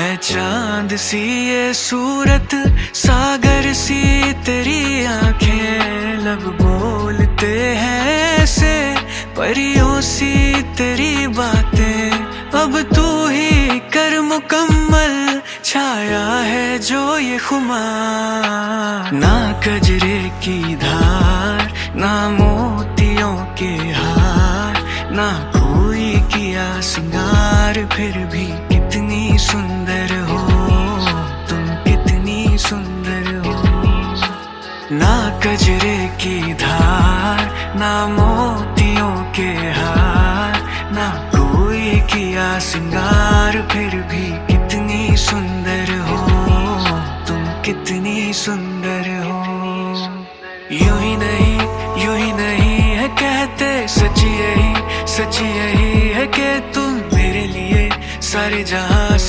है चांद सी ये सूरत, सागर सी तेरी आंखें, लब बोलते हैं ऐसे परियों सी तेरी बातें। अब तू ही कर मुकम्मल छाया है जो ये खुमार। ना कजरे की धार, ना मोतियों के हार, ना कोई किया सिंगार, फिर भी कितनी सुंदर हो तुम, कितनी सुंदर हो। ना कजरे की धार, ना मोतियों के हार, ना कोई किया सिंगार, फिर भी कितनी सुंदर हो तुम, कितनी सुंदर हो। यूं ही नहीं है कहते, सच यही है कि तुम मेरे लिए सारे जहां